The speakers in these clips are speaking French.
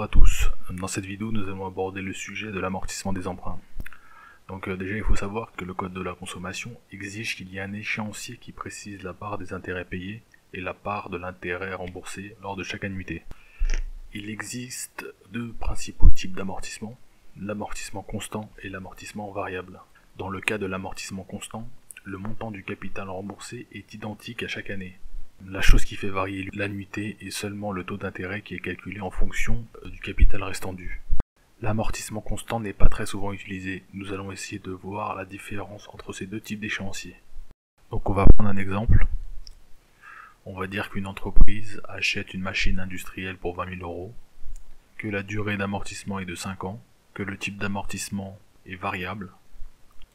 à tous, dans cette vidéo nous allons aborder le sujet de l'amortissement des emprunts. Donc déjà il faut savoir que le code de la consommation exige qu'il y ait un échéancier qui précise la part des intérêts payés et la part de l'intérêt remboursé lors de chaque annuité. Il existe deux principaux types d'amortissement, l'amortissement constant et l'amortissement variable. Dans le cas de l'amortissement constant, le montant du capital remboursé est identique à chaque année. La chose qui fait varier l'annuité est seulement le taux d'intérêt qui est calculé en fonction du capital restant dû. L'amortissement constant n'est pas très souvent utilisé. Nous allons essayer de voir la différence entre ces deux types d'échéanciers. Donc on va prendre un exemple. On va dire qu'une entreprise achète une machine industrielle pour 20 000 euros, que la durée d'amortissement est de 5 ans, que le type d'amortissement est variable.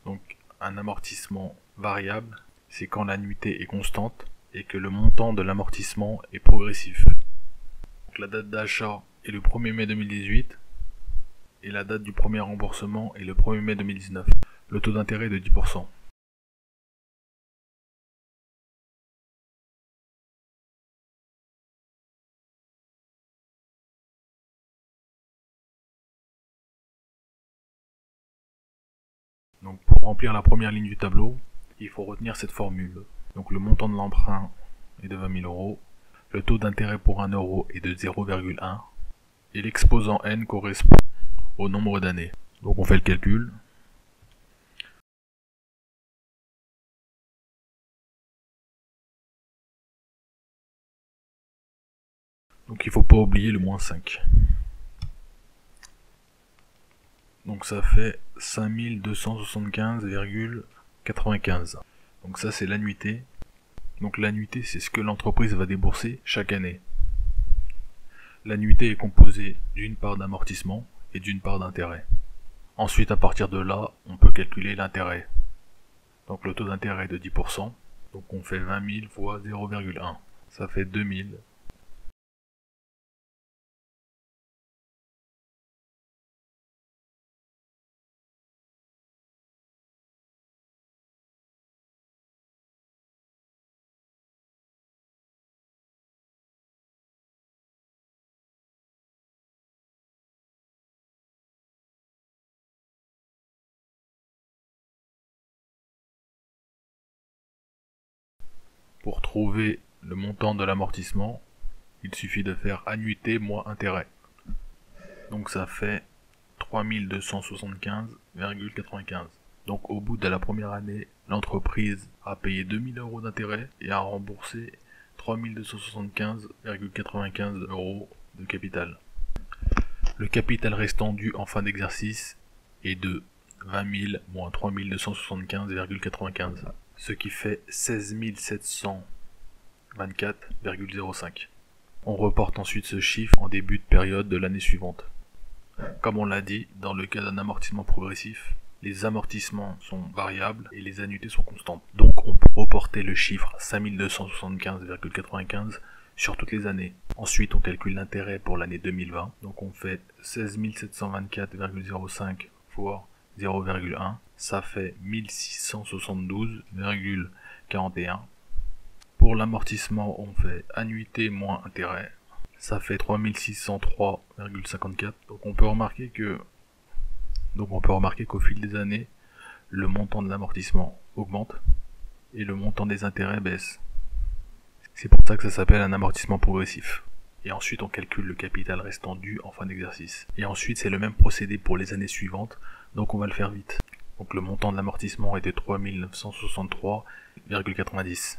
Donc un amortissement variable, c'est quand l'annuité est constante et que le montant de l'amortissement est progressif. Donc la date d'achat est le 1er mai 2018 et la date du premier remboursement est le 1er mai 2019. Le taux d'intérêt est de 10%. Donc pour remplir la première ligne du tableau, il faut retenir cette formule. Donc le montant de l'emprunt est de 20 000 euros, le taux d'intérêt pour 1 euro est de 0,1 et l'exposant n correspond au nombre d'années. Donc on fait le calcul. Donc il ne faut pas oublier le moins 5. Donc ça fait 5275,95. Donc ça c'est l'annuité. Donc l'annuité c'est ce que l'entreprise va débourser chaque année. L'annuité est composée d'une part d'amortissement et d'une part d'intérêt. Ensuite à partir de là on peut calculer l'intérêt. Donc le taux d'intérêt est de 10%. Donc on fait 20 000 fois 0,1. Ça fait 2000. Pour trouver le montant de l'amortissement, il suffit de faire annuité moins intérêt. Donc ça fait 3275,95. Donc au bout de la première année, l'entreprise a payé 2000 euros d'intérêt et a remboursé 3275,95 euros de capital. Le capital restant dû en fin d'exercice est de 20 000 moins 3275,95, ce qui fait 16 724,05. On reporte ensuite ce chiffre en début de période de l'année suivante. Comme on l'a dit, dans le cas d'un amortissement progressif, les amortissements sont variables et les annuités sont constantes. Donc on peut reporter le chiffre 5275,95 sur toutes les années. Ensuite on calcule l'intérêt pour l'année 2020. Donc on fait 16 724,05 fois 0,1. Ça fait 1672,41. Pour l'amortissement on fait annuité moins intérêt. Ça fait 3603,54. Donc on peut remarquer qu'au fil des années, le montant de l'amortissement augmente et le montant des intérêts baisse. C'est pour ça que ça s'appelle un amortissement progressif. Et ensuite on calcule le capital restant dû en fin d'exercice. Et ensuite c'est le même procédé pour les années suivantes, donc on va le faire vite. Donc le montant de l'amortissement est de 3963,90.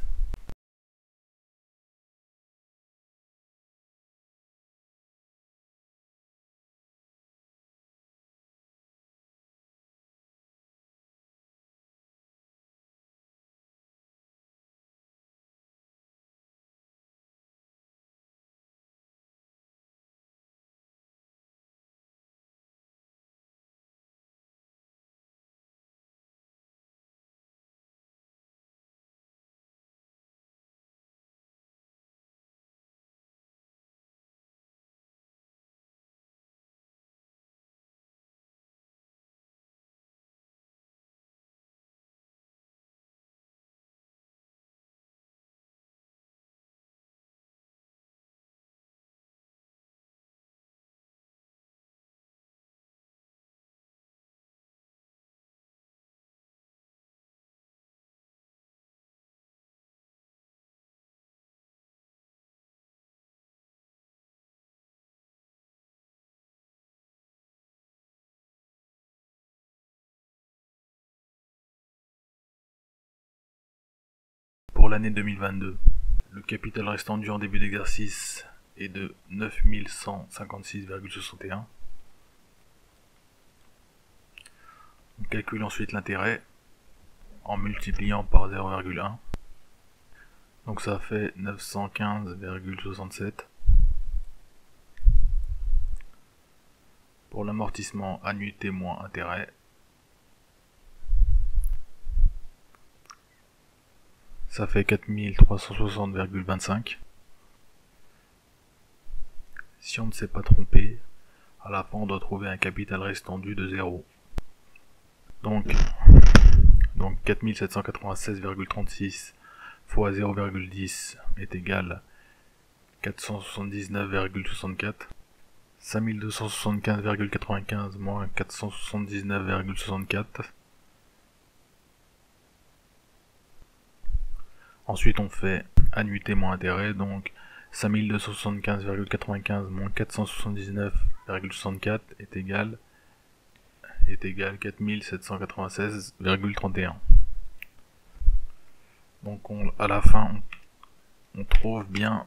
pour l'année 2022, le capital restant dû en début d'exercice est de 9156,61. On calcule ensuite l'intérêt en multipliant par 0,1. Donc ça fait 915,67. Pour l'amortissement, annuité moins intérêt, ça fait 4360,25. Si on ne s'est pas trompé, à la fin on doit trouver un capital restant dû de 0. Donc 4796,36 fois 0,10 est égal à 479,64. 5275,95 moins 479,64. Ensuite on fait annuité moins intérêt, donc 5275,95 moins 479,64 est égal 4796,31. Donc à la fin on trouve bien.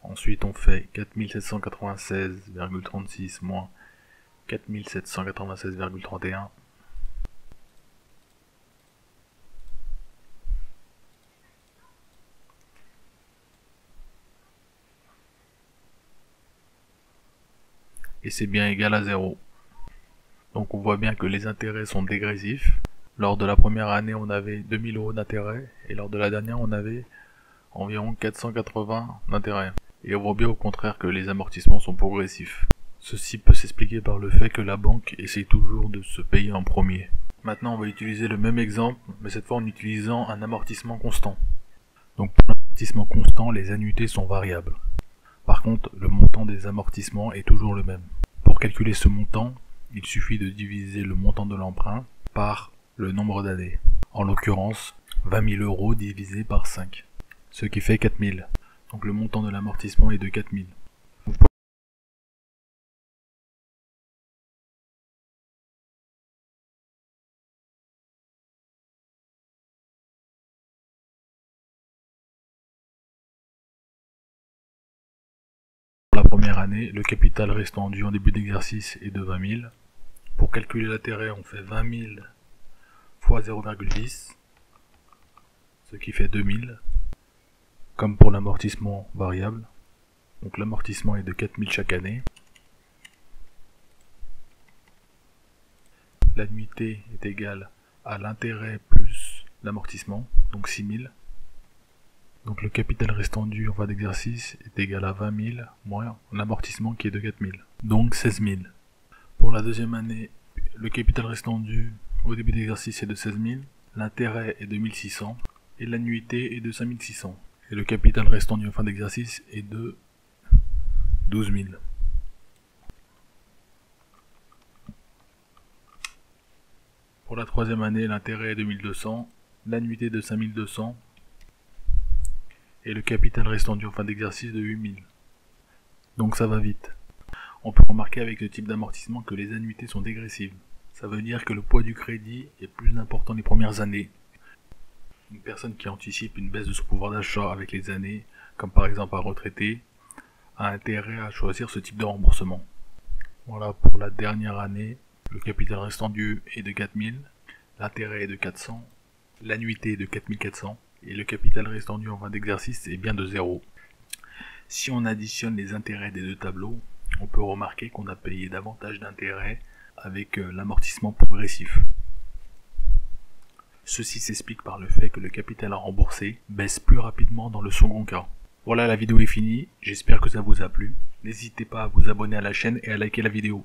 Ensuite on fait 4796,36 moins 4796,31. Et c'est bien égal à 0. Donc on voit bien que les intérêts sont dégressifs. Lors de la première année on avait 2000 € d'intérêt et lors de la dernière on avait environ 480 d'intérêt. Et on voit bien au contraire que les amortissements sont progressifs. Ceci peut s'expliquer par le fait que la banque essaie toujours de se payer en premier. Maintenant on va utiliser le même exemple, mais cette fois en utilisant un amortissement constant. Donc pour l'amortissement constant, les annuités sont variables. Par contre, le montant des amortissements est toujours le même. Pour calculer ce montant, il suffit de diviser le montant de l'emprunt par le nombre d'années. En l'occurrence, 20 000 € divisé par 5, ce qui fait 4 000. Donc le montant de l'amortissement est de 4 000. Pour la première année, le capital restant dû en début d'exercice est de 20 000. Pour calculer l'intérêt, on fait 20 000 fois 0,10, ce qui fait 2000. Comme pour l'amortissement variable. Donc l'amortissement est de 4000 chaque année. L'annuité est égale à l'intérêt plus l'amortissement, donc 6000. Donc le capital restant dû en fin d'exercice est égal à 20 000 moins l'amortissement qui est de 4000, donc 16 000. Pour la deuxième année, le capital restant dû au début d'exercice est de 16 000, l'intérêt est de 1600 et l'annuité est de 5600. Et le capital restant dû en fin d'exercice est de 12 000. Pour la troisième année, l'intérêt est de 1200, l'annuité de 5200 et le capital restant dû en fin d'exercice de 8000. Donc ça va vite. On peut remarquer avec ce type d'amortissement que les annuités sont dégressives. Ça veut dire que le poids du crédit est plus important les premières années. Une personne qui anticipe une baisse de son pouvoir d'achat avec les années, comme par exemple un retraité, a intérêt à choisir ce type de remboursement. Voilà, pour la dernière année, le capital restant dû est de 4000, l'intérêt est de 400, l'annuité est de 4400 et le capital restant dû en fin d'exercice est bien de 0. Si on additionne les intérêts des deux tableaux, on peut remarquer qu'on a payé davantage d'intérêts avec l'amortissement progressif. Ceci s'explique par le fait que le capital à rembourser baisse plus rapidement dans le second cas. Voilà, la vidéo est finie, j'espère que ça vous a plu. N'hésitez pas à vous abonner à la chaîne et à liker la vidéo.